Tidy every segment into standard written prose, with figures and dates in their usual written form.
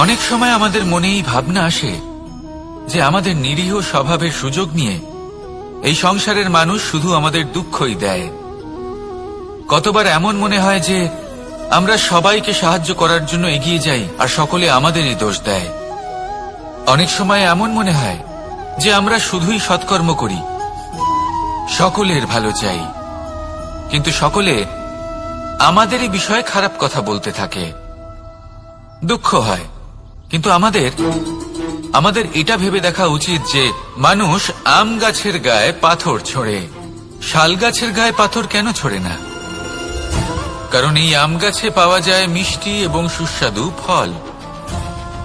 অনেক সময় আমাদের মনে এই ভাবনা আসে যে আমাদের নিরীহ স্বভাবের সুযোগ নিয়ে এই সংসারের মানুষ শুধু আমাদের দুঃখই দেয়। কতবার এমন মনে হয় যে আমরা সবাইকে সাহায্য করার জন্য এগিয়ে যাই আর সকলে আমাদেরই দোষ দেয়। অনেক সময় এমন মনে হয় যে আমরা শুধুই সৎকর্ম করি, সকলের ভালো চাই, কিন্তু সকলে আমাদেরই বিষয়ে খারাপ কথা বলতে থাকে। দুঃখ হয়, কিন্তু আমাদের এটা ভেবে দেখা উচিত যে মানুষ আম গাছের গায়ে পাথর ছোড়ে, শাল গাছের গায়ে পাথর কেন ছোড়ে না? কারণ এই আম গাছে পাওয়া যায় মিষ্টি এবং সুস্বাদু ফল।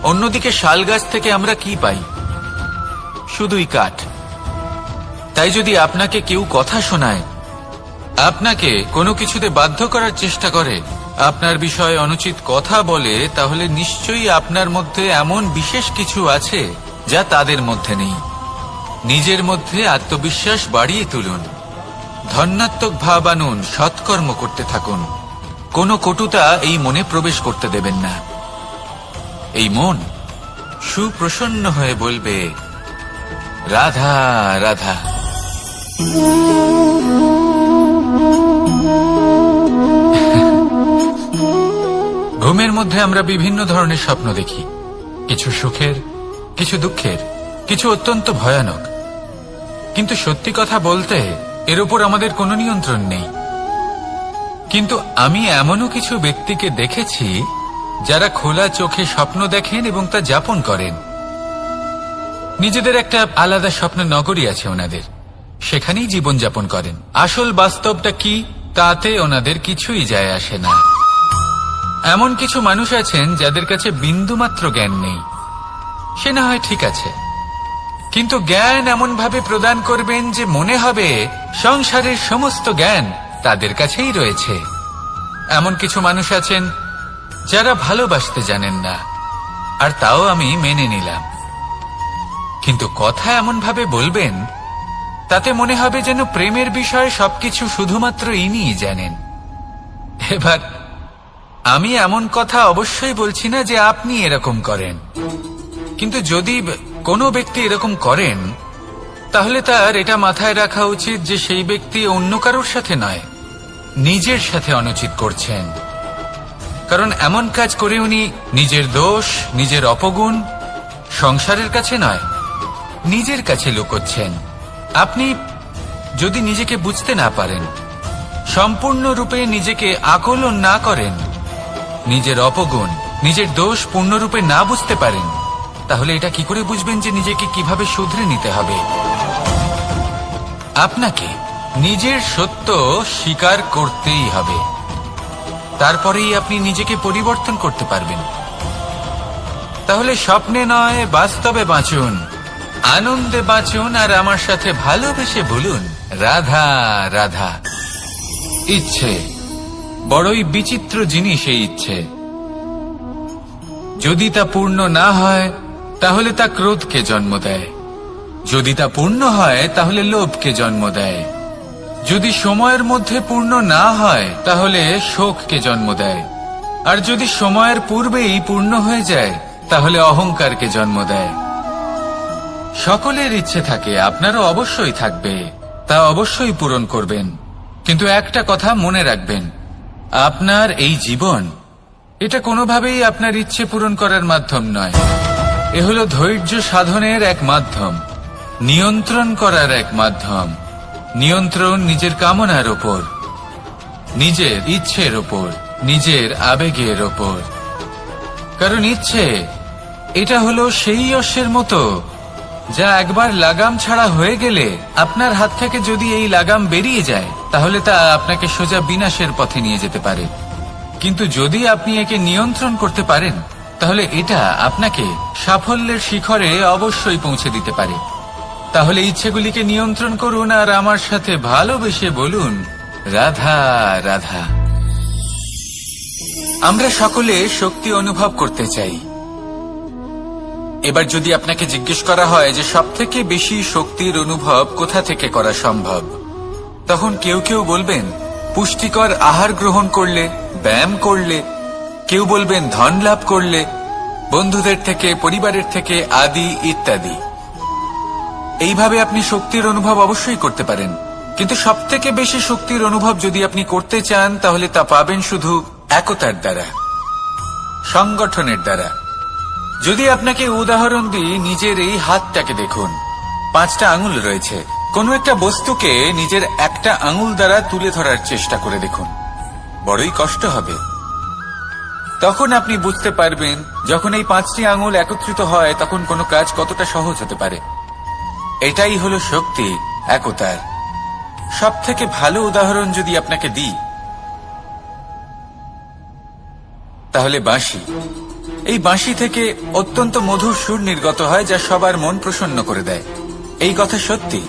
অন্যদিকে শাল গাছ থেকে আমরা কি পাই? শুধুই কাঠ। তাই যদি আপনাকে কেউ কথা শোনায়, আপনাকে কোনো কিছুতে বাধ্য করার চেষ্টা করে, আপনার বিষয়ে অনুচিত কথা বলে, তাহলে নিশ্চয়ই আপনার মধ্যে এমন বিশেষ কিছু আছে যা তাদের মধ্যে নেই। নিজের মধ্যে আত্মবিশ্বাস বাড়িয়ে তুলুন, ধন্যাত্মক ভাব আনুন, সৎকর্ম করতে থাকুন। কোনো কটুতা এই মনে প্রবেশ করতে দেবেন না। এই মন সুপ্রসন্ন হয়ে বলবে, রাধা রাধা। ঘুমের মধ্যে আমরা বিভিন্ন ধরনের স্বপ্ন দেখি, কিছু সুখের, কিছু দুঃখের, কিছু অত্যন্ত ভয়ানক। কিন্তু সত্যি কথা বলতে এর উপর আমাদের কোনো নিয়ন্ত্রণ নেই। কিন্তু আমি এমনও কিছু ব্যক্তিকে দেখেছি যারা খোলা চোখে স্বপ্ন দেখেন এবং তা যাপন করেন। নিজেদের একটা আলাদা স্বপ্ন নগরী আছে ওনাদের, সেখানেই জীবন যাপন করেন। আসল বাস্তবটা কি তাতে ওনাদের কিছুই যায় আসে না। এমন কিছু মানুষ আছেন যাদের কাছে বিন্দুমাত্র জ্ঞান নেই, সে না হয় ঠিক আছে, কিন্তু জ্ঞান এমন ভাবে প্রদান করবেন যে মনে হবে সংসারের সমস্ত জ্ঞান তাদের কাছেই রয়েছে। এমন কিছু মানুষ আছেন যারা ভালোবাসতে জানেন না, আর তাও আমি মেনে নিলাম, কিন্তু কথা এমন ভাবে বলবেন তাতে মনে হবে যেন প্রেমের বিষয়ে সবকিছু শুধুমাত্র ইনিই জানেন। এবার আমি এমন কথা অবশ্যই বলছি না যে আপনি এরকম করেন, কিন্তু যদি কোনো ব্যক্তি এরকম করেন তাহলে তার এটা মাথায় রাখা উচিত যে সেই ব্যক্তি অন্য কারোর সাথে নয়, নিজের সাথে অনুচিত করছেন। কারণ এমন কাজ করে উনি নিজের দোষ, নিজের অপগুণ সংসারের কাছে নয়, নিজের কাছে লুকোচ্ছেন। আপনি যদি নিজেকে বুঝতে না পারেন, সম্পূর্ণরূপে নিজেকে আকলন না করেন, নিজের অপগুণ, নিজের দোষ পূর্ণরূপে না বুঝতে পারেন, তাহলে এটা কি করে বুঝবেন যে নিজেকে কিভাবে শুধরে নিতে হবে? আপনাকে নিজের সত্য স্বীকার করতেই হবে, তারপরেই আপনি নিজেকে পরিবর্তন করতে পারবেন। তাহলে স্বপ্নে নয় বাস্তবে বাঁচুন, আনন্দে বাঁচুন, আর আমার সাথে ভালোবেসে বলুন, রাধা রাধা। ইচ্ছে বড়ই বিচিত্র জিনিস। এই ইচ্ছে যদি তা পূর্ণ না হয় তাহলে তা ক্রোধকে জন্ম দেয়, যদি তা পূর্ণ হয় তাহলে লোভকে জন্ম দেয়, যদি সময়ের মধ্যে পূর্ণ না হয় তাহলে শোককে জন্ম দেয়, আর যদি সময়ের পূর্বেই পূর্ণ হয়ে যায় তাহলে অহংকারকে জন্ম দেয়। সকলের ইচ্ছে থাকে, আপনারও অবশ্যই থাকবে, তা অবশ্যই পূরণ করবেন। কিন্তু একটা কথা মনে রাখবেন, আপনার এই জীবন এটা কোনোভাবেই আপনার ইচ্ছে পূরণ করার মাধ্যম নয়। এ হলো ধৈর্য সাধনের এক মাধ্যম, নিয়ন্ত্রণ করার এক মাধ্যম। নিয়ন্ত্রণ নিজের কামনার ওপর, নিজের ইচ্ছের ওপর, নিজের আবেগের ওপর। কারণ ইচ্ছে এটা হলো সেই অশ্বের মতো যা একবার লাগাম ছাড়া হয়ে গেলে, আপনার হাত থেকে যদি এই লাগাম বেরিয়ে যায় তাহলে তা আপনাকে সোজা বিনাশের পথে নিয়ে যেতে পারে। কিন্তু যদি আপনি একে নিয়ন্ত্রণ করতে পারেন তাহলে এটা আপনাকে সাফল্যের শিখরে অবশ্যই পৌঁছে দিতে পারে। তাহলে ইচ্ছেগুলিকে নিয়ন্ত্রণ করুন আর আমার সাথে ভালোবেসে বলুন, রাধা রাধা। আমরা সকলে শক্তি অনুভব করতে চাই। এবার যদি আপনাকে জিজ্ঞেস করা হয় যে সবথেকে বেশি শক্তির অনুভব কোথা থেকে করা সম্ভব, তখন কেউ কেউ বলবেন পুষ্টিকর আহার গ্রহণ করলে, ব্যায়াম করলে, কেউ বলবেন ধন লাভ করলে, বন্ধুদের থেকে, পরিবারের থেকে, আদি ইত্যাদি। এইভাবে আপনি শক্তির অনুভব অবশ্যই করতে পারেন, কিন্তু সবথেকে বেশি শক্তির অনুভব যদি আপনি করতে চান তাহলে তা পাবেন শুধু একতার দ্বারা, সংগঠনের দ্বারা। যদি আপনাকে উদাহরণ দিই, নিজের এই হাতটাকে দেখুন, 5টা আঙুল রয়েছে। কোনো একটা বস্তুকে নিজের একটা আঙুল দ্বারা তুলে ধরার চেষ্টা করে দেখুন, বড়ই কষ্ট হবে। তখন আপনি বুঝতে পারবেন যখন এই 5টি আঙুল একত্রিত হয় তখন কোনো কাজ কতটা সহজ হতে পারে। এটাই হলো শক্তি, একতার। সব থেকে ভালো উদাহরণ যদি আপনাকে দিই তাহলে বাঁশি। এই বাঁশি থেকে অত্যন্ত মধুর সুর নির্গত হয় যা সবার মন প্রসন্ন করে দেয়। এই কথা সত্যি,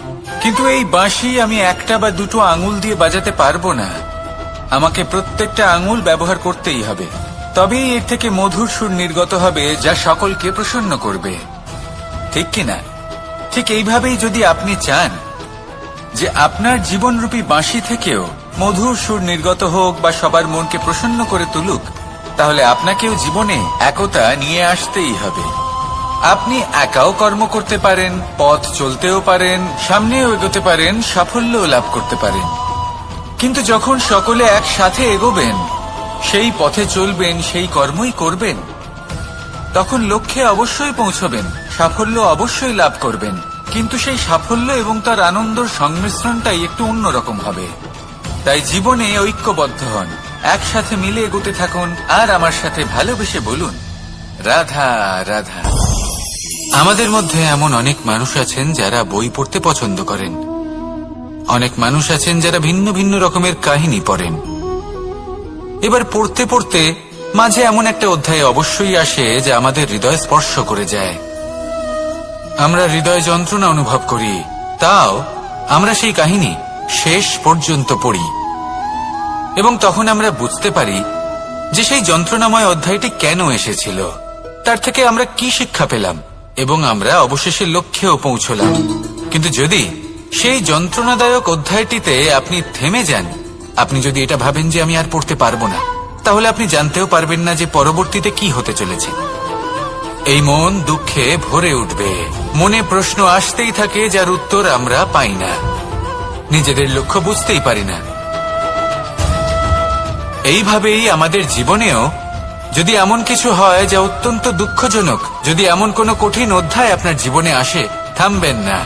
কিন্তু এই বাঁশি আমি একটা বা দুটো আঙুল দিয়ে বাজাতে পারবো না। আমাকে প্রত্যেকটা আঙুল ব্যবহার করতেই হবে, তবেই এর থেকে মধুর সুর নির্গত হবে যা সকলকে প্রসন্ন করবে, ঠিক কিনা? ঠিক এইভাবেই যদি আপনি চান যে আপনার জীবনরূপী বাঁশি থেকেও মধুর সুর নির্গত হোক বা সবার মনকে প্রসন্ন করে তুলুক, তাহলে আপনাকেও জীবনে একতা নিয়ে আসতেই হবে। আপনি একাও কর্ম করতে পারেন, পথ চলতেও পারেন, সামনেও এগোতে পারেন, সাফল্যও লাভ করতে পারেন। কিন্তু যখন সকলে একসাথে এগোবেন, সেই পথে চলবেন, সেই কর্মই করবেন, তখন লক্ষ্যে অবশ্যই পৌঁছবেন, সাফল্য অবশ্যই লাভ করবেন। কিন্তু সেই সাফল্য এবং তার আনন্দর সংমিশ্রণটাই একটু অন্যরকম হবে। তাই জীবনে ঐক্যবদ্ধ হন, একসাথে মিলে এগোতে থাকুন, আর আমার সাথে ভালোবেসে বলুন, রাধা রাধা। আমাদের মধ্যে এমন অনেক মানুষ আছেন যারা বই পড়তে পছন্দ করেন, অনেক মানুষ আছেন যারা ভিন্ন ভিন্ন রকমের কাহিনী পড়েন। এবার পড়তে পড়তে মাঝে এমন একটা অধ্যায় অবশ্যই আসে যা আমাদের হৃদয় স্পর্শ করে যায়। আমরা হৃদয় যন্ত্রণা অনুভব করি, তাও আমরা সেই কাহিনী শেষ পর্যন্ত পড়ি, এবং তখন আমরা বুঝতে পারি যে সেই যন্ত্রণাময় অধ্যায়টি কেন এসেছিল, তার থেকে আমরা কি শিক্ষা পেলাম, এবং আমরা অবশেষে লক্ষ্যেও পৌঁছলাম। কিন্তু যদি সেই যন্ত্রণাদায়ক অধ্যায়টিতে আপনি থেমে যান, আপনি যদি এটা ভাবেন যে আমি আর পড়তে পারবো না, তাহলে আপনি জানতেও পারবেন না যে পরবর্তীতে কি হতে চলেছে। এই মন দুঃখে ভরে উঠবে, মনে প্রশ্ন আসতেই থাকে যার উত্তর আমরা পাই না, নিজেদের লক্ষ্য বুঝতেই পারি না। এইভাবেই আমাদের জীবনেও যদি এমন কিছু হয় যা অত্যন্ত দুঃখজনক, যদি এমন কোনো কঠিন অধ্যায় আপনার জীবনে আসে, থামবেন না।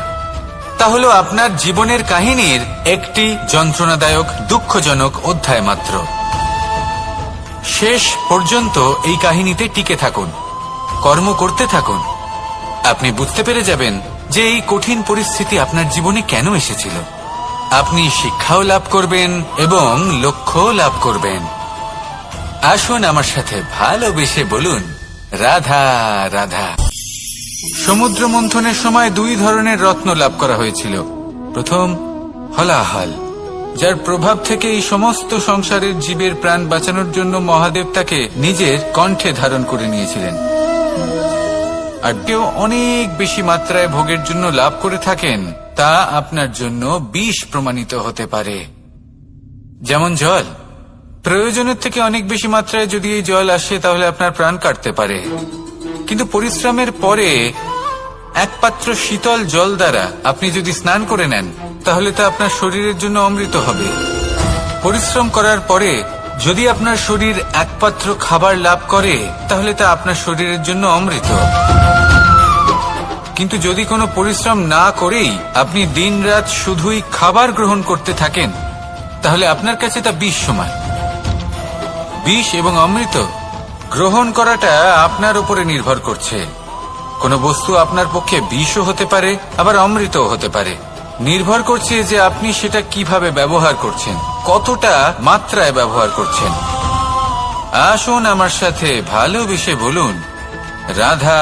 তাহলে আপনার জীবনের কাহিনীর একটি যন্ত্রণাদায়ক, দুঃখজনক অধ্যায় মাত্র। শেষ পর্যন্ত এই কাহিনীতে টিকে থাকুন, কর্ম করতে থাকুন। আপনি বুঝতে পেরে যাবেন যে এই কঠিন পরিস্থিতি আপনার জীবনে কেন এসেছিল। আপনি শিক্ষাও লাভ করবেন এবং লক্ষ্যও লাভ করবেন। আসুন আমার সাথে ভালোবেসে বলুন, রাধা রাধা। সমুদ্র মন্থনের সময় 2 ধরনের রত্ন লাভ করা হয়েছিল। প্রথম হলাহল, যার প্রভাব থেকে এই সমস্ত সংসারের জীবের প্রাণ বাঁচানোর জন্য মহাদেব তাকে নিজের কণ্ঠে ধারণ করে নিয়েছিলেন। আর কেউ অনেক বেশি মাত্রায় ভোগের জন্য লাভ করে থাকেন, তা আপনার জন্য বিষ প্রমাণিত হতে পারে। যেমন জল, প্রয়োজনের থেকে অনেক বেশি মাত্রায় যদি এই জল আসে তাহলে আপনার প্রাণ কাটতে পারে। কিন্তু পরিশ্রমের পরে এক পাত্র শীতল জল দ্বারা আপনি যদি স্নান করে নেন, তাহলে তা আপনার শরীরের জন্য অমৃত হবে। পরিশ্রম করার পরে যদি আপনার শরীর এক পাত্র খাবার লাভ করে, তাহলে তা আপনার শরীরের জন্য অমৃত। কিন্তু যদি কোনো পরিশ্রম না করেই আপনি দিনরাত শুধুই খাবার গ্রহণ করতে থাকেন, তাহলে আপনার কাছে তা বিষ সমান। বিষ এবং অমৃত গ্রহণ করাটা আপনার উপরে নির্ভর করছে। কোনো বস্তু আপনার পক্ষে বিষও হতে পারে, আবার অমৃতও হতে পারে। নির্ভর করছে যে আপনি সেটা কিভাবে ব্যবহার করছেন, কতটা মাত্রায় ব্যবহার করছেন। আসুন আমার সাথে ভালোবেসে বলুন, রাধা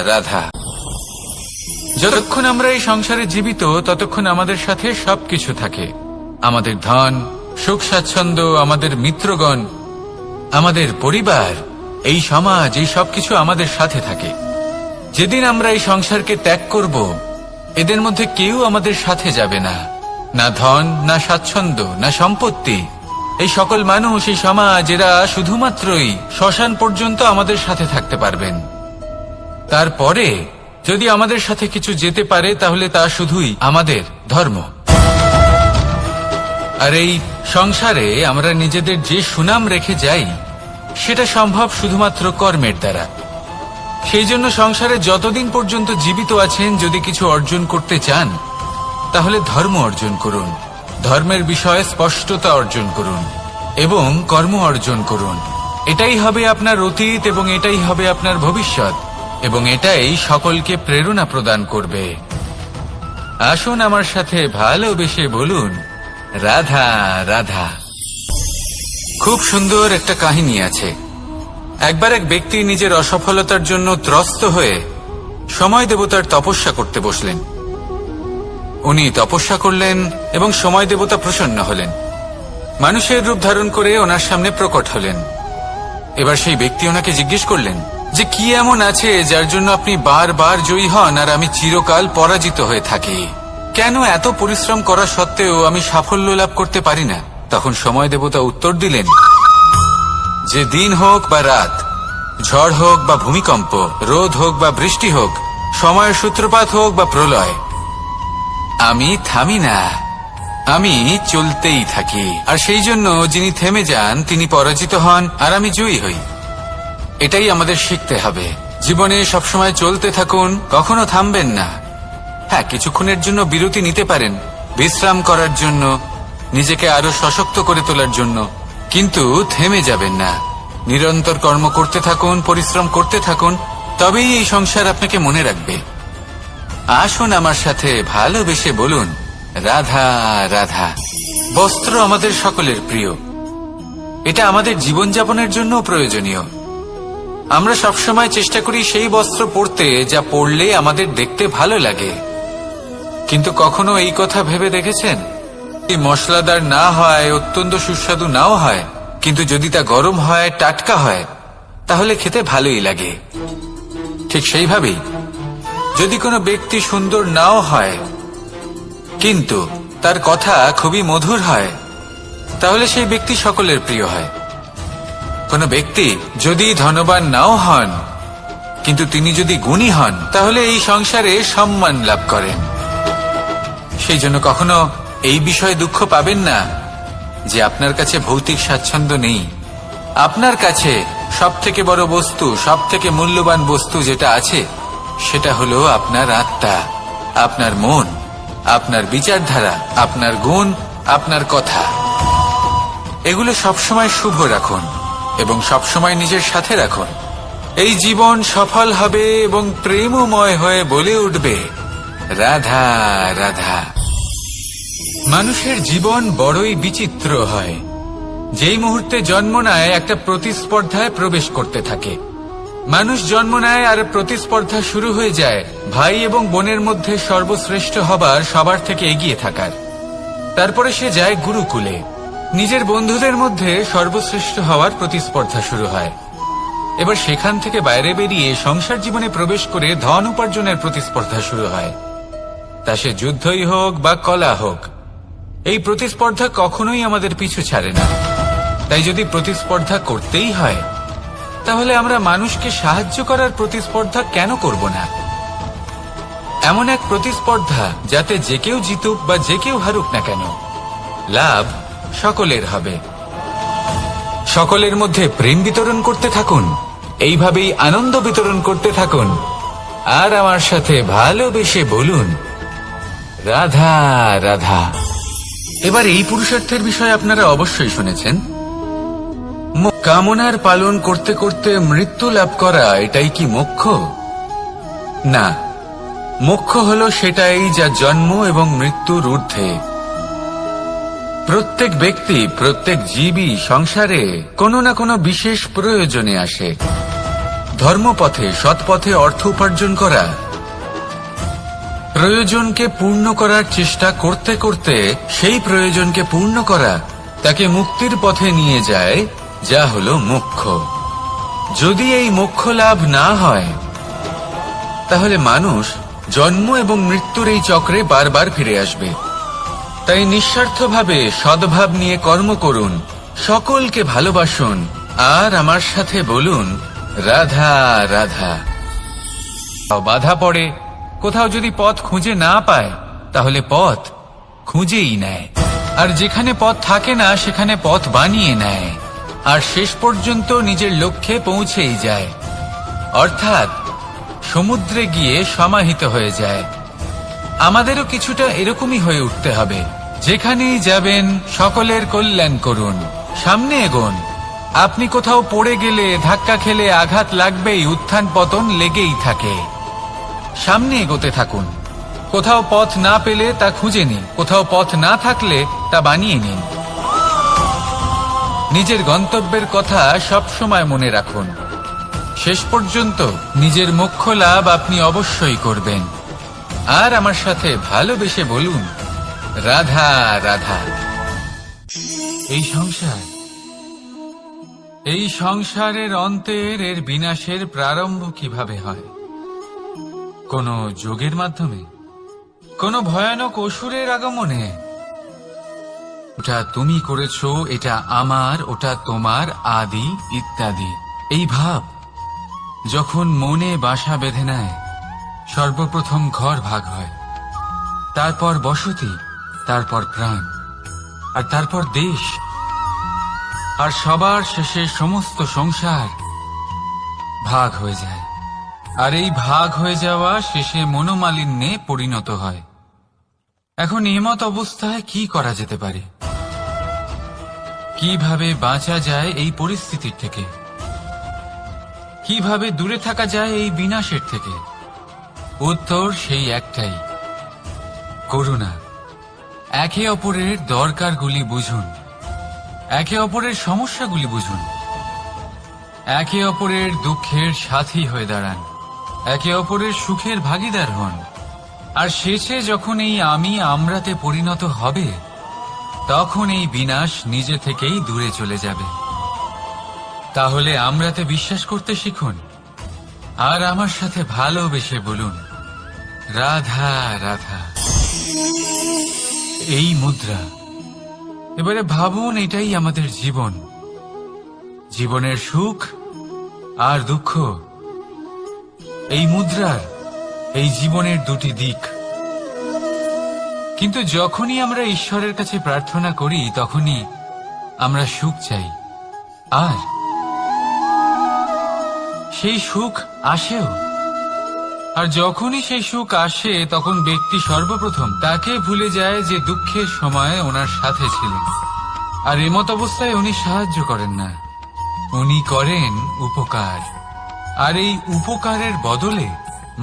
রাধা। যতক্ষণ আমরা এই সংসারে জীবিত, ততক্ষণ আমাদের সাথে সবকিছু থাকে। আমাদের ধন, সুখ স্বাচ্ছন্দ্য, আমাদের মিত্রগণ, আমাদের পরিবার, এই সমাজ, এই সবকিছু আমাদের সাথে থাকে। যেদিন আমরা এই সংসারকে ত্যাগ করব, এদের মধ্যে কেউ আমাদের সাথে যাবে না। না ধন, না স্বাচ্ছন্দ্য, না সম্পত্তি। এই সকল মানুষ, এই সমাজ, এরা শুধুমাত্রই শ্মশান পর্যন্ত আমাদের সাথে থাকতে পারবেন। তারপরে যদি আমাদের সাথে কিছু যেতে পারে তাহলে তা শুধুই আমাদের ধর্ম। আর এই সংসারে আমরা নিজেদের যে সুনাম রেখে যাই সেটা সম্ভব শুধুমাত্র কর্মের দ্বারা। সেই জন্য সংসারে যতদিন পর্যন্ত জীবিত আছেন, যদি কিছু অর্জন করতে চান তাহলে ধর্ম অর্জন করুন, ধর্মের বিষয়ে স্পষ্টতা অর্জন করুন এবং কর্ম অর্জন করুন। এটাই হবে আপনার অতীত এবং এটাই হবে আপনার ভবিষ্যৎ, এবং এটাই সকলকে প্রেরণা প্রদান করবে। আসুন আমার সাথে ভালোবেসে বলুন, রাধা রাধা। খুব সুন্দর একটা কাহিনী আছে। একবার এক ব্যক্তি নিজের অসফলতার জন্য ত্রস্ত হয়ে সময় দেবতার তপস্যা করতে বসলেন। উনি তপস্যা করলেন এবং সময় দেবতা প্রসন্ন হলেন, মানুষের রূপ ধারণ করে ওনার সামনে প্রকট হলেন। এবার সেই ব্যক্তি ওনাকে জিজ্ঞেস করলেন যে কি এমন আছে যার জন্য আপনি বারবার জয়ী হন আর আমি চিরকাল পরাজিত হয়ে থাকি? কেন এত পরিশ্রম করা সত্ত্বেও আমি সাফল্য লাভ করতে পারি না? তখন সময় দেবতা উত্তর দিলেন যে দিন হোক বা রাত, ঝড় হোক বা ভূমিকম্প, রোদ হোক বা বৃষ্টি হোক, সময়ের সূত্রপাত হোক বা প্রলয়, আমি থামি না, আমি চলতেই থাকি। আর সেই জন্য যিনি থেমে যান তিনি পরাজিত হন আর আমি জয়ী হই। এটাই আমাদের শিখতে হবে। জীবনে সবসময় চলতে থাকুন, কখনো থামবেন না। হ্যাঁ, কিছুক্ষণের জন্য বিরতি নিতে পারেন, বিশ্রাম করার জন্য, নিজেকে আরো সশক্ত করে তোলার জন্য, কিন্তু থেমে যাবেন না। নিরন্তর কর্ম করতে থাকুন, পরিশ্রম করতে থাকুন, তবেই এই সংসার আপনাকে মনে রাখবে। আসুন আমার সাথে ভালোবেসে বলুন, রাধা রাধা। বস্ত্র আমাদের সকলের প্রিয়, এটা আমাদের জীবনযাপনের জন্য প্রয়োজনীয়। আমরা সবসময় চেষ্টা করি সেই বস্ত্র পরতে যা পরলে আমাদের দেখতে ভালো লাগে। কিন্তু কখনো এই কথা ভেবে দেখেছেন, এই মশলাদার না হয়, অত্যন্ত সুস্বাদু নাও হয়, কিন্তু যদি তা গরম হয়, টাটকা হয়, তাহলে খেতে ভালোই লাগে। ঠিক সেইভাবেই যদি কোনো ব্যক্তি সুন্দর নাও হয় কিন্তু তার কথা খুবই মধুর হয়, তাহলে সেই ব্যক্তি সকলের প্রিয় হয়। কোনো ব্যক্তি যদি ধনবান নাও হন কিন্তু তিনি যদি গুণী হন, তাহলে এই সংসারে সম্মান লাভ করেন। সেই জন্য কখনো এই বিষয়ে দুঃখ পাবেন না যে আপনার কাছে ভৌতিক স্বাচ্ছন্দ্য নেই। আপনার কাছে সব থেকে বড় বস্তু, সব থেকে মূল্যবান বস্তু যেটা আছে সেটা হলো আপনার আত্মা, আপনার মন, আপনার বিচারধারা, আপনার গুণ, আপনার কথা। এগুলো সবসময় শুভ রাখুন এবং সবসময় নিজের সাথে রাখুন। এই জীবন সফল হবে এবং প্রেমময় হয়ে বলে উঠবে, রাধা রাধা। মানুষের জীবন বড়ই বিচিত্র হয়। যেই মুহূর্তে জন্ম নেয় একটা প্রতিস্পর্ধায় প্রবেশ করতে থাকে। মানুষ জন্ম নেয় আর প্রতিস্পর্ধা শুরু হয়ে যায় ভাই এবং বোনের মধ্যে সর্বশ্রেষ্ঠ হবার, সবার থেকে এগিয়ে থাকার। তারপরে সে যায় গুরুকুলে, নিজের বন্ধুদের মধ্যে সর্বশ্রেষ্ঠ হওয়ার প্রতিস্পর্ধা শুরু হয়। এবার সেখান থেকে বাইরে বেরিয়ে সংসার জীবনে প্রবেশ করে ধন উপার্জনের প্রতিস্পর্ধা শুরু হয়। তা সে যুদ্ধই হোক বা কলা হোক, এই প্রতিস্পর্ধা কখনোই আমাদের পিছু ছাড়ে না। তাই যদি প্রতিস্পর্ধা করতেই হয়, তাহলে আমরা মানুষকে সাহায্য করার প্রতিস্পর্ধা কেন করব না? এমন এক প্রতিস্পর্ধা যাতে যে কেউ জিতুক বা যে কেউ হারুক না কেন, লাভ সকলের হবে। সকলের মধ্যে প্রেম বিতরণ করতে থাকুন, এইভাবেই আনন্দ বিতরণ করতে থাকুন। আর আমার সাথে ভালোবেসে বলুন, রাধা রাধা। এবার এই পুরুষার্থের বিষয়ে আপনারা অবশ্যই শুনেছেন। কামনার পালন করতে করতে মৃত্যু লাভ করা, এটাই কি মোক্ষ? না, মোক্ষ হলো সেটাই যা জন্ম এবং মৃত্যুর ঊর্ধ্বে। প্রত্যেক ব্যক্তি, প্রত্যেক জীবই সংসারে কোনো না কোনো বিশেষ প্রয়োজনে আসে। ধর্মপথে, সৎপথে অর্থ উপার্জন করা, প্রয়োজনকে পূর্ণ করার চেষ্টা করতে করতে সেই প্রয়োজনকে পূর্ণ করা তাকে মুক্তির পথে নিয়ে যায়, যা হলো মোক্ষ। যদি এই মোক্ষ লাভ না হয়, তাহলে মানুষ জন্ম এবং মৃত্যুর এই চক্রে বারবার ফিরে আসবে। তাই নিঃস্বার্থভাবে সদ্ভাব নিয়ে কর্ম করুন, সকলকে ভালোবাসুন, আর আমার সাথে বলুন, রাধা রাধা। বাধা পড়ে, কোথাও যদি পথ খুঁজে না পায় তাহলে পথ খুঁজেই নেয়, আর যেখানে পথ থাকে না সেখানে পথ বানিয়ে নেয়, আর শেষ পর্যন্ত নিজের লক্ষ্যে পৌঁছেই যায়, অর্থাৎ সমুদ্রে গিয়ে সমাহিত হয়ে যায়। আমাদেরও কিছুটা এরকমই হয়ে উঠতে হবে। যেখানেই যাবেন সকলের কল্যাণ করুন, সামনে এগোন। আপনি কোথাও পড়ে গেলে, ধাক্কা খেলে আঘাত লাগবেই, উত্থান পতন লেগেই থাকে। সামনে এগোতে থাকুন। কোথাও পথ না পেলে তা খুঁজে নিন, কোথাও পথ না থাকলে তা বানিয়ে নিন। নিজের গন্তব্যের কথা সব সময় মনে রাখুন। শেষ পর্যন্ত নিজের মোক্ষ লাভ আপনি অবশ্যই করবেন। আর আমার সাথে ভালোবেসে বলুন, রাধা রাধা। এই সংসারের অন্তের, এর বিনাশের প্রারম্ভ কিভাবে হয়? কোন যোগের মাধ্যমে, কোন ভয়ানক অসুরের আগমনে? ওটা তুমি করেছো, এটা আমার, ওটা তোমার, আদি ইত্যাদি। এই ভাব যখন মনে বাসা বেঁধে নেয়, সর্বপ্রথম ঘর ভাগ হয়, তারপর বসতি, তারপর প্রাণ, আর তারপর দেশ, আর সবার শেষে সমস্ত সংসার ভাগ হয়ে যায়। আর এই ভাগ হয়ে যাওয়া শেষে মনোমালিন্যে পরিণত হয়। এখন এমত অবস্থায় কি করা যেতে পারে? কিভাবে বাঁচা যায় এই পরিস্থিতির থেকে? কিভাবে দূরে থাকা যায় এই বিনাশের থেকে? উত্তর সেই একটাই, করুণা। একে অপরের দরকারগুলি বুঝুন, একে অপরের সমস্যাগুলি বুঝুন, একে অপরের দুঃখের সাথী হয়ে দাঁড়ান, একে অপরের সুখের ভাগীদার হন। আর শেষে যখন এই আমি আমরাতে পরিণত হবে, তখন এই বিনাশ নিজে থেকেই দূরে চলে যাবে। তাহলে আমরাতে বিশ্বাস করতে শিখুন, আর আমার সাথে ভালোবেসে বলুন, রাধা রাধা। এই মুদ্রা, এবারে ভাবুন, এটাই আমাদের জীবন, জীবনের সুখ আর দুঃখ। এই মুদ্রার, এই জীবনের দুটি দিক। কিন্তু যখনই আমরা ঈশ্বরের কাছে প্রার্থনা করি, তখনই আমরা সুখ চাই, আর সেই সুখ আসেও। আর যখনই সেই সুখ আসে, তখন ব্যক্তি সর্বপ্রথম তাকে ভুলে যায় যে দুঃখের সময় ওনার সাথে ছিলেন। আর এমত অবস্থায় উনি সাহায্য করেন না, উনি করেন উপকার। আর এই উপকারের বদলে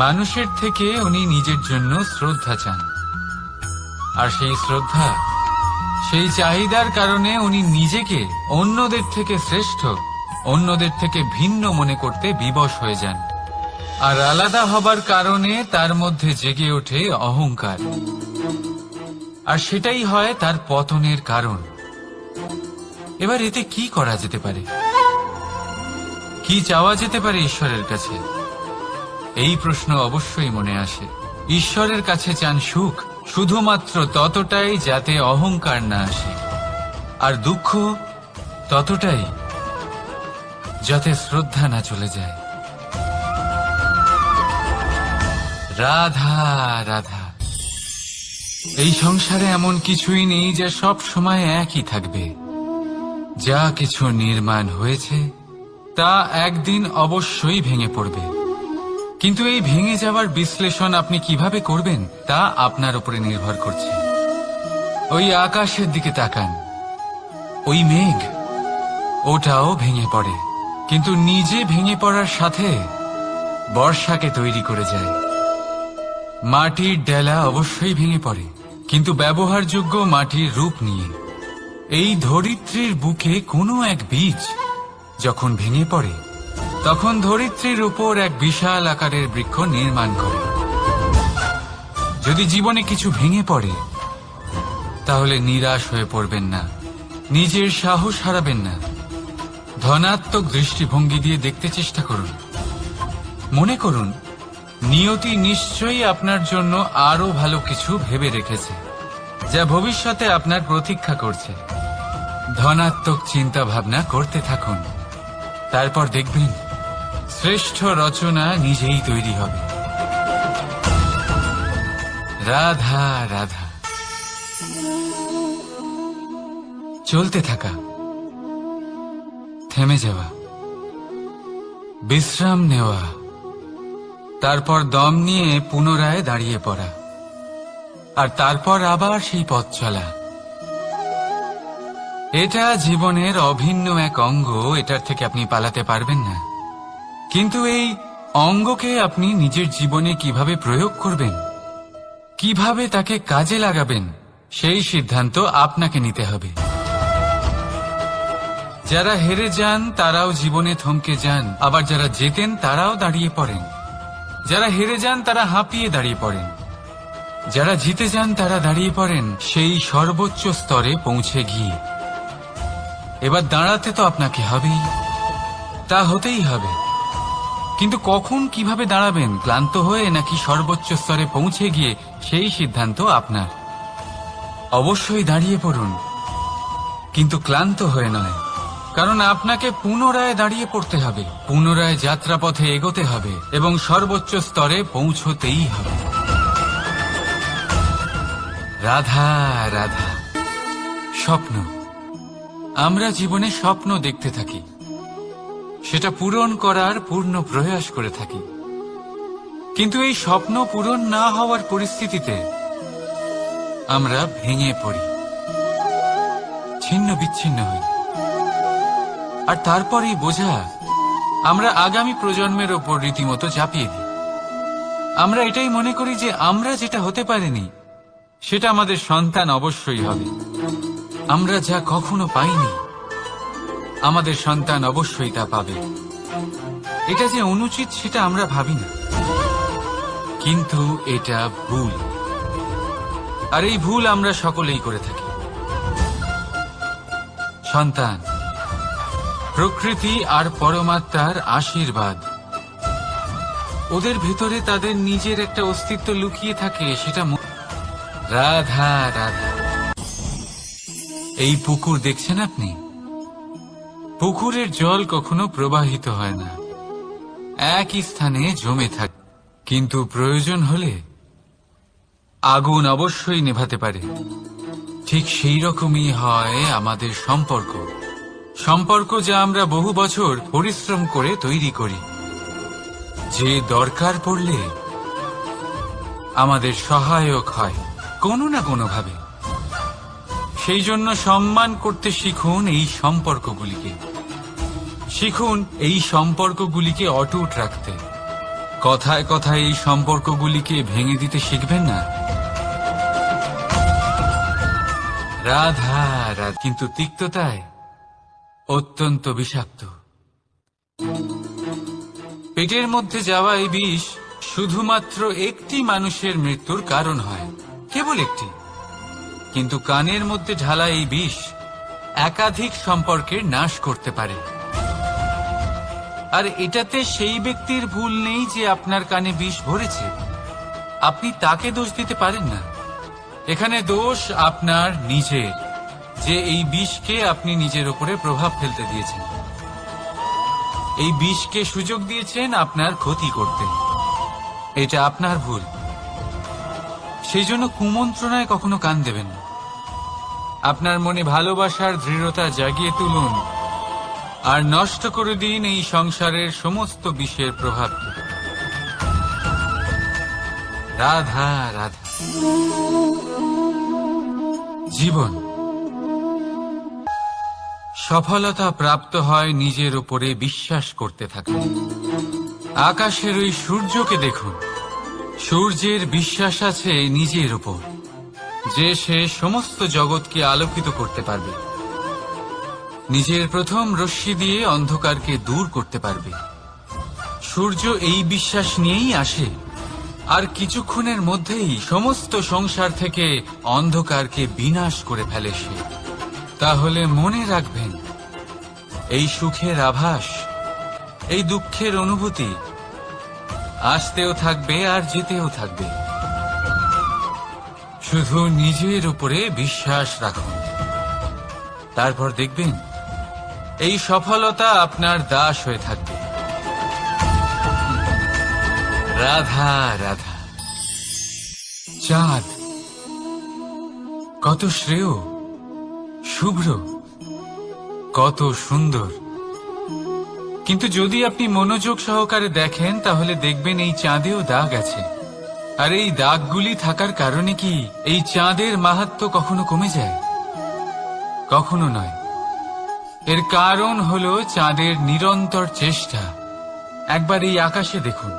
মানুষের থেকে উনি নিজের জন্য শ্রদ্ধা চান। আর সেই শ্রদ্ধা, সেই চাহিদার কারণে উনি নিজেকে অন্যদের থেকে শ্রেষ্ঠ, অন্যদের থেকে ভিন্ন মনে করতে বিবশ হয়ে যান। আর আলাদা হবার কারণে তার মধ্যে জেগে ওঠে অহংকার, আর সেটাই হয় তার পতনের কারণ। এবার এতে কি করা যেতে পারে? কি চাওয়া যেতে পারে ঈশ্বরের কাছে? এই প্রশ্ন অবশ্যই মনে আসে। ঈশ্বরের কাছে চান সুখ, শুধুমাত্র ততটাই যাতে অহংকার না আসে, আর দুঃখ ততটাই যাতে শ্রদ্ধা না চলে যায়। রাধা রাধা। এই সংসারে এমন কিছুই নেই যা সব সময় একই থাকবে। যা কিছু নির্মাণ হয়েছে তা একদিন অবশ্যই ভেঙে পড়বে, কিন্তু এই ভেঙে যাওয়ার বিশ্লেষণ আপনি কিভাবে করবেন তা আপনার উপরে নির্ভর করছে। ওই আকাশের দিকে তাকান, ওই মেঘ, ওটাও ভেঙে পড়ে, কিন্তু নিজে ভেঙে পড়ার সাথে বর্ষাকে তৈরি করে যায়। মাটির ডেলা অবশ্যই ভেঙে পড়ে, কিন্তু ব্যবহারযোগ্য মাটির রূপ নিয়ে। এই ধরিত্রীর বুকে কোনো এক বীজ যখন ভেঙে পড়ে, তখন ধরিত্রীর উপর এক বিশাল আকারের বৃক্ষ নির্মাণ করে। যদি জীবনে কিছু ভেঙে পড়ে, তাহলে নিরাশ হয়ে পড়বেন না, নিজের সাহস হারাবেন না। ধনাত্মক দৃষ্টিভঙ্গি দিয়ে দেখতে চেষ্টা করুন। মনে করুন, নিয়তি নিশ্চয়ই আপনার জন্য আরো ভালো কিছু ভেবে রেখেছে, যা ভবিষ্যতে আপনার প্রতীক্ষা করছে। ধনাত্মক চিন্তা ভাবনা করতে থাকুন, তারপর দেখবেন শ্রেষ্ঠ রচনা নিজেই তৈরি হবে। রাধা রাধা। চলতে থাকা, থেমে যাওয়া, বিশ্রাম নেওয়া, তারপর দম নিয়ে পুনরায় দাঁড়িয়ে পড়া, আর তারপর আবার সেই পথ চলা। এটা জীবনের অভিন্ন এক অঙ্গ, এটার থেকে আপনি পালাতে পারবেন না। কিন্তু এই অঙ্গকে আপনি নিজের জীবনে কিভাবে প্রয়োগ করবেন, কিভাবে তাকে কাজে লাগাবেন, সেই সিদ্ধান্ত আপনাকে নিতে হবে। যারা হেরে যান তারাও জীবনে থমকে যান, আবার যারা জেতেন তারাও দাঁড়িয়ে পড়েন। যারা হেরে যান তারা হাঁপিয়ে দাঁড়িয়ে পড়েন, যারা জিতে যান তারা দাঁড়িয়ে পড়েন সেই সর্বোচ্চ স্তরে পৌঁছে গিয়ে। এবার দাঁড়াতে তো আপনাকে হবেই, তা হতেই হবে। কিন্তু কখন, কিভাবে দাঁড়াবেন, ক্লান্ত হয়ে নাকি সর্বোচ্চ স্তরে পৌঁছে গিয়ে, সেই সিদ্ধান্ত আপনার। অবশ্যই দাঁড়িয়ে পড়ুন, কিন্তু ক্লান্ত হয়ে নয়, কারণ আপনাকে পুনরায় দাঁড়িয়ে পড়তে হবে, পুনরায় যাত্রাপথে এগোতে হবে এবং সর্বোচ্চ স্তরে পৌঁছতেই হবে। রাধা রাধা। স্বপ্ন, আমরা জীবনে স্বপ্ন দেখতে থাকি, সেটা পূরণ করার পূর্ণ প্রয়াস করে থাকি। কিন্তু এই স্বপ্ন পূরণ না হওয়ার পরিস্থিতিতে আমরা ভেঙে পড়ি, ছিন্ন বিচ্ছিন্ন হই, আর তারপরেই বোঝা আমরা আগামী প্রজন্মের ওপর রীতিমতো চাপিয়ে দিই। আমরা এটাই মনে করি যে আমরা যেটা হতে পারিনি সেটা আমাদের সন্তান অবশ্যই হবে। আমরা যা কখনো পাইনি আমাদের সন্তান অবশ্যই তা পাবে। এটা যে অনুচিত সেটা আমরা ভাবি না, কিন্তু এটা ভুল, আর এই ভুল আমরা সকলেই করে থাকি। সন্তান প্রকৃতি আর পরমাত্মার আশীর্বাদ। ওদের ভেতরে তাদের নিজের একটা অস্তিত্ব লুকিয়ে থাকে, সেটা রাধা রাধা। এই পুকুর দেখছেন আপনি, পুকুরের জল কখনো প্রবাহিত হয় না, একই স্থানে জমে থাকে, কিন্তু প্রয়োজন হলে আগুন অবশ্যই নেভাতে পারে। ঠিক সেই রকমই হয় আমাদের সম্পর্ক, সম্পর্ক যা আমরা বহু বছর পরিশ্রম করে তৈরি করি, যে দরকার পড়লে আমাদের সহায়ক হয় কোনো না কোনোভাবে। সেই জন্য সম্মান করতে শিখুন এই সম্পর্কগুলিকে, শিখুন এই সম্পর্কগুলিকে অটুট রাখতে। কথায় কথায় এই সম্পর্কগুলিকে ভেঙে দিতে শিখবেন না। রাধা রাধা। কিন্তু তিক্ততায় অত্যন্ত বিষাক্ত। পেটের মধ্যে যাওয়া এই বিষ শুধুমাত্র একটি মানুষের মৃত্যুর কারণ হয়, কেবল একটি। কিন্তু কানের মধ্যে ঢালা এই বিষ একাধিক সম্পর্কের নাশ করতে পারে। আর এটাতে সেই ব্যক্তির ভুল নেই যে আপনার কানে বিষ ভরেছে, আপনি তাকে দোষ দিতে পারেন না। এখানে দোষ আপনার নিজের, যে এই বিষকে আপনি নিজের উপরে প্রভাব ফেলতে দিয়েছেন, এই বিষকে সুযোগ দিয়েছেন আপনার ক্ষতি করতে। এটা আপনার ভুল। সেই জন্য কুমন্ত্রণায় কখনো কান দেবেন না। আপনার মনে ভালোবাসার দৃঢ়তা জাগিয়ে তুলুন আর নষ্ট করে দিন এই সংসারের সমস্ত বিষের প্রভাবকে। রাধা রাধা। জীবন সফলতা প্রাপ্ত হয় নিজের উপরে বিশ্বাস করতে থাকলে। আকাশের ওই সূর্যকে দেখুন, সূর্যের বিশ্বাস আছে নিজের উপর যে সে সমস্ত জগৎকে আলোকিত করতে পারবে, নিজের প্রথম রশ্মি দিয়ে অন্ধকারকে দূর করতে পারবে। সূর্য এই বিশ্বাস নিয়েই আসে, আর কিছুক্ষণের মধ্যেই সমস্ত সংসার থেকে অন্ধকারকে বিনাশ করে ফেলে সে। তাহলে মনে রাখবেন, এই সুখের আভাস, এই দুঃখের অনুভূতি আসতেও থাকবে আর যেতেও থাকবে। শুধু নিজের উপরে বিশ্বাস রাখুন, তারপর দেখবেন এই সফলতা আপনার দাস হয়ে থাকবে। রাধা রাধা। চাঁদ কত শ্রেয়, শুভ্র, কত সুন্দর। কিন্তু যদি আপনি মনোযোগ সহকারে দেখেন তাহলে দেখবেন এই চাঁদেও দাগ আছে। আর এই দাগগুলি থাকার কারণে কি এই চাঁদের মাহাত্ম্য কখনো কমে যায়? কখনো নয়। এর কারণ হলো চাঁদের নিরন্তর চেষ্টা। একবার এই আকাশে দেখুন,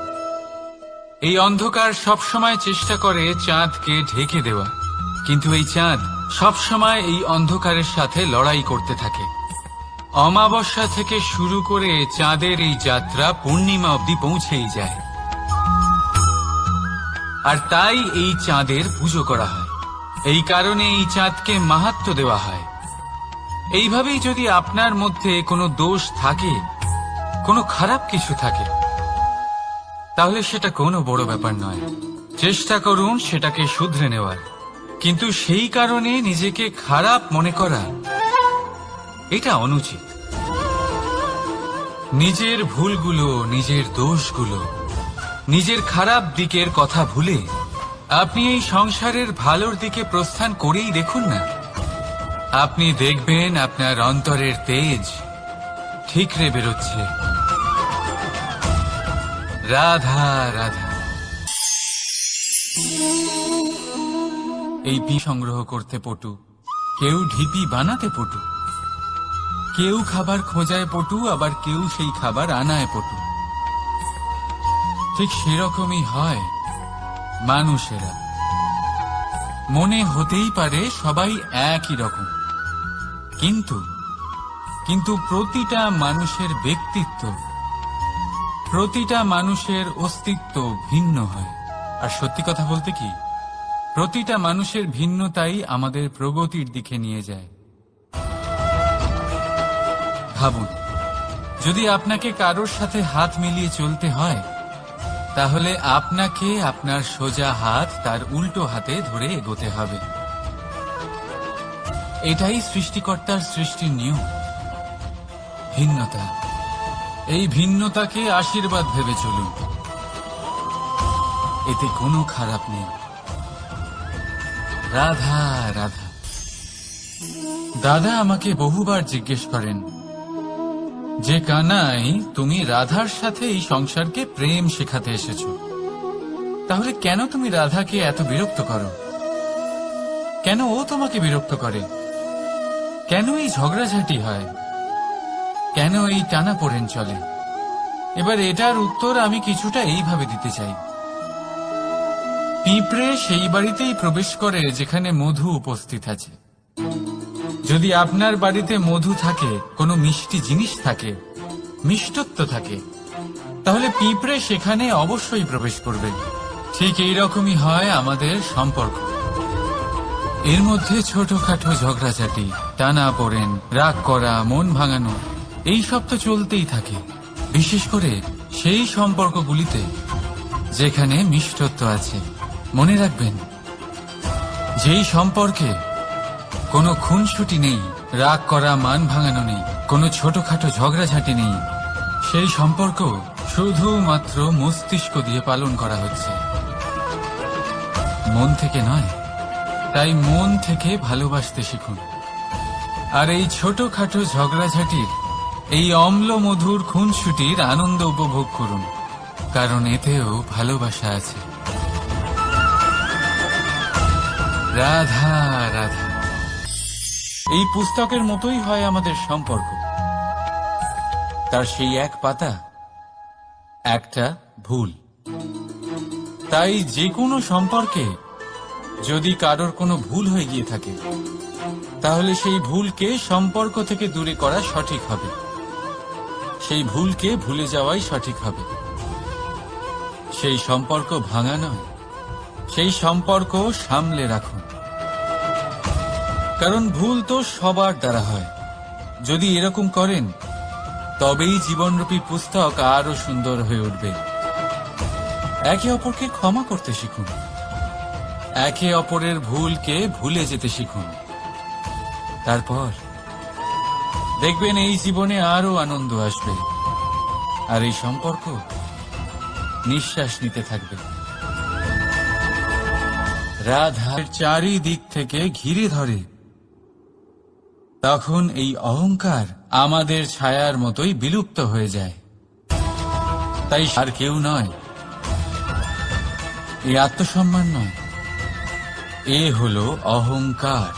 এই অন্ধকার সবসময় চেষ্টা করে চাঁদকে ঢেকে দেওয়া, কিন্তু এই চাঁদ সবসময় এই অন্ধকারের সাথে লড়াই করতে থাকে। অমাবস্যা থেকে শুরু করে চাঁদের এই যাত্রা পূর্ণিমা অবধি পৌঁছেই যায়। আর তাই এই চাঁদের পুজো করা হয়, এই কারণে এই চাঁদকে মাহাত্ম্য দেওয়া হয়। এইভাবেই যদি আপনার মধ্যে কোনো দোষ থাকে, কোনো খারাপ কিছু থাকে, তাহলে সেটা কোনো বড় ব্যাপার নয়। চেষ্টা করুন সেটাকে শুধরে নেওয়ার, কিন্তু সেই কারণে নিজেকে খারাপ মনে করা এটা অনুচিত। নিজের ভুলগুলো, নিজের দোষগুলো, নিজের খারাপ দিকের কথা ভুলে আপনি এই সংসারের ভালোর দিকে প্রস্থান করেই দেখুন না। আপনি দেখবেন আপনার অন্তরের তেজ ঠিকরে বেরোচ্ছে। রাধা রাধা। এই পি সংগ্রহ করতে পটু, কেউ ঢিপি বানাতে পটু, কেউ খাবার খোঁজায় পটু, আবার কেউ সেই খাবার আনায় পটু। ঠিক সেরকমই হয় মানুষেরা। মনে হতেই পারে সবাই একই রকম, কিন্তু প্রতিটা মানুষের ব্যক্তিত্ব, প্রতিটা মানুষের অস্তিত্ব ভিন্ন হয়। আর সত্যি কথা বলতে কি, প্রতিটা মানুষের ভিন্নতাই আমাদের প্রগতির দিকে নিয়ে যায়। ভাবুন, যদি আপনাকে কারোর সাথে হাত মিলিয়ে চলতে হয়, তাহলে আপনাকে আপনার সোজা হাত তার উল্টো হাতে ধরে এগোতে হবে। এটাই সৃষ্টিকর্তার সৃষ্টির নিয়ম। ভিন্নতা, এই ভিন্নতাকে আশীর্বাদ ভেবে চলুন, এতে কোনো খারাপ নেই। রাধা রাধা। দাদা আমাকে বহুবার জিজ্ঞেস করেন যে কানাই, তুমি রাধার সাথে এই সংসারকে প্রেম শেখাতে এসেছো, তাহলে কেন তুমি রাধাকে এত বিরক্ত করো? কেন ও তোমাকে বিরক্ত করে? কেন এই ঝগড়াঝাটি হয়? কেন এই টানাপোড়েন চলে? এবার এটার উত্তর আমি কিছুটা এইভাবে দিতে চাই। পিঁপড়ে সেই বাড়িতেই প্রবেশ করে যেখানে মধু উপস্থিত আছে। যদি আপনার বাড়িতে মধু থাকে, কোনো মিষ্টি জিনিস থাকে, মিষ্টত্ব থাকে, তাহলে পিঁপড়ে সেখানে অবশ্যই প্রবেশ করবে। ঠিক এইরকমই হয় আমাদের সম্পর্ক। এর মধ্যে ছোটখাটো ঝগড়াঝাটি, টানাপোড়েন, রাগ করা, মন ভাঙানো, এই সব তো চলতেই থাকে। বিশেষ করে সেই সম্পর্কগুলিতে যেখানে মিষ্টত্ব আছে। মনে রাখবেন, যেই সম্পর্কে কোনো খুনসুটি নেই, রাগ করা, মান ভাঙানো নেই, কোনো ছোটখাটো ঝগড়াঝাটি নেই, সেই সম্পর্ক শুধুমাত্র মস্তিষ্ক দিয়ে পালন করা হচ্ছে, মন থেকে নয়। তাই মন থেকে ভালোবাসতে শিখুন। আর এই ছোটখাটো ঝগড়াঝাটির, এই অম্ল মধুর খুনসুটির আনন্দ উপভোগ করুন, কারণ এতেও ভালোবাসা আছে। রাধা রাধা। এই পুস্তকের মতোই হয় আমাদের সম্পর্ক। তার সেই এক পাতা, একটা ভুল। তাই যে কোনো সম্পর্কে যদি কারোর কোনো ভুল হয়ে গিয়ে থাকে, তাহলে সেই ভুলকে সম্পর্ক থেকে দূরে করা সঠিক হবে। সেই ভুলকে ভুলে যাওয়াই সঠিক হবে। সেই সম্পর্ক ভাঙা নয়, সেই সম্পর্ক সামলে রাখুন। কারণ ভুল তো সবার দ্বারা হয়। যদি এরকম করেন, তবেই জীবনরূপী পুস্তক আরো সুন্দর হয়ে উঠবে। একে অপরকে ক্ষমা করতে শিখুন, একে অপরের ভুলকে ভুলে যেতে শিখুন। তারপর দেখবেন এই জীবনে আরো আনন্দ আসবে, আর এই সম্পর্ক নিঃশ্বাস নিতে থাকবে। রাধার চারিদিক থেকে ঘিরে ধরে, তখন এই অহংকার আমাদের ছায়ার মতোই বিলুপ্ত হয়ে যায়। তাই আর কেউ নয়, এই আত্মসম্মান নয়, এ হলো অহংকার।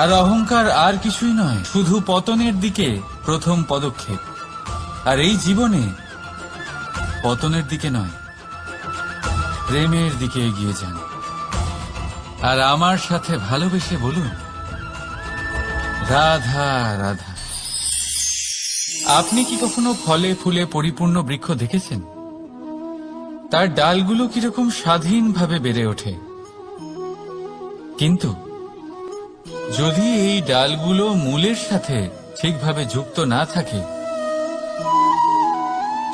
আর অহংকার আর কিছুই নয়, শুধু পতনের দিকে প্রথম পদক্ষেপ। আর এই জীবনে পতনের দিকে নয়, প্রেমের দিকে এগিয়ে যান। আর আমার সাথে ভালোবেসে বলুন, রাধা রাধা। আপনি কি কখনো ফলে ফুলে পরিপূর্ণ বৃক্ষ দেখেছেন? তার ডালগুলো কিরকম স্বাধীনভাবে বেড়ে ওঠে, কিন্তু যদি এই ডালগুলো মূলের সাথে ঠিকভাবে যুক্ত না থাকে,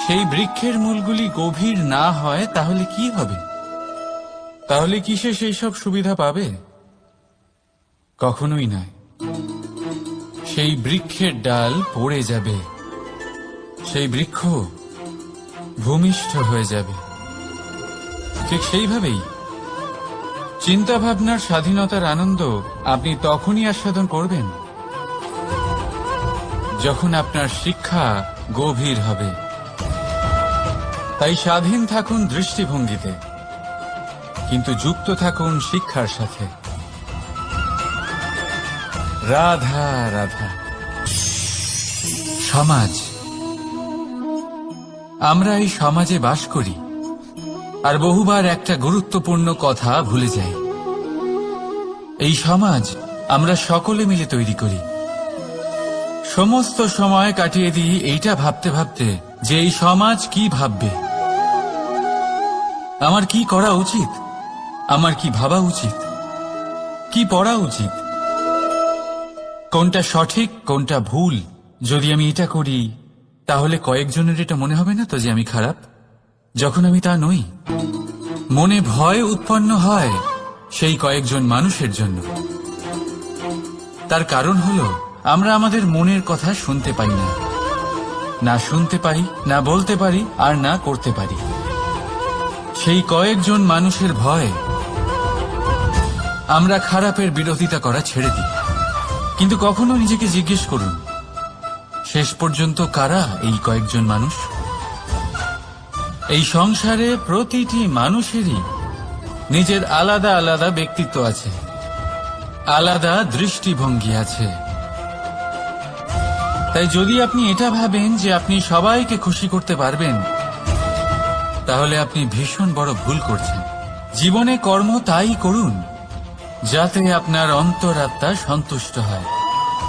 সেই বৃক্ষের মূলগুলি গভীর না হয়, তাহলে কি হবে? তাহলে কি সে সেই সব সুবিধা পাবে? কখনোই নয়। সেই বৃক্ষের ডাল পড়ে যাবে, সেই বৃক্ষ ভূমিষ্ঠ হয়ে যাবে। ঠিক সেইভাবেই চিন্তা ভাবনার স্বাধীনতার আনন্দ আপনি তখনই আস্বাদন করবেন যখন আপনার শিক্ষা গভীর হবে। তাই স্বাধীন থাকুন দৃষ্টিভঙ্গিতে, কিন্তু যুক্ত থাকুন শিক্ষার সাথে। রাধা রাধা। সমাজ, আমরা এই সমাজে বাস করি, আর বহুবার একটা গুরুত্বপূর্ণ কথা ভুলে যাই। এই সমাজ আমরা সকলে মিলে তৈরি করি। সমস্ত সময় কাটিয়ে দিই এইটা ভাবতে ভাবতে যে এই সমাজ কি ভাববে, আমার কি করা উচিত, আমার কি ভাবা উচিত, কি পড়া উচিত, কোনটা সঠিক কোনটা ভুল। যদি আমি এটা করি তাহলে কয়েকজনের এটা মনে হবে না তো যে আমি খারাপ, যখন আমি তা নই। মনে ভয় উৎপন্ন হয় সেই কয়েকজন মানুষের জন্য। তার কারণ হলো আমরা আমাদের মনের কথা শুনতে পাই না, না শুনতে পারি, না বলতে পারি, আর না করতে পারি। সেই কয়েকজন মানুষের ভয় আমরা খারাপের বিরোধিতা করা ছেড়ে দিই। কিন্তু কখনো নিজেকে জিজ্ঞেস করুন, শেষ পর্যন্ত কারা এই কয়েকজন মানুষ? এই সংসারে প্রতিটি মানুষেরই নিজের আলাদা আলাদা ব্যক্তিত্ব আছে, আলাদা দৃষ্টিভঙ্গি আছে। তাই যদি আপনি এটা ভাবেন যে আপনি সবাইকে খুশি করতে পারবেন, তাহলে আপনি ভীষণ বড় ভুল করছেন। জীবনে কর্ম তাই করুন যাতে আপনার অন্তরাত্মা সন্তুষ্ট হয়।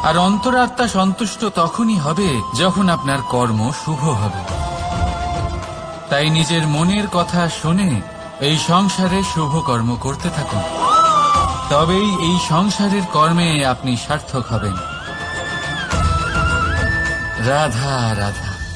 আর অন্তরাত্মা সন্তুষ্ট তখনই হবে যখন আপনার কর্ম শুভ হবে। তাই নিজের মনের কথা শুনে এই সংসারে শুভ কর্ম করতে থাকুন, তবেই এই সংসারের কর্মে আপনি সার্থক হবেন। রাধা রাধা।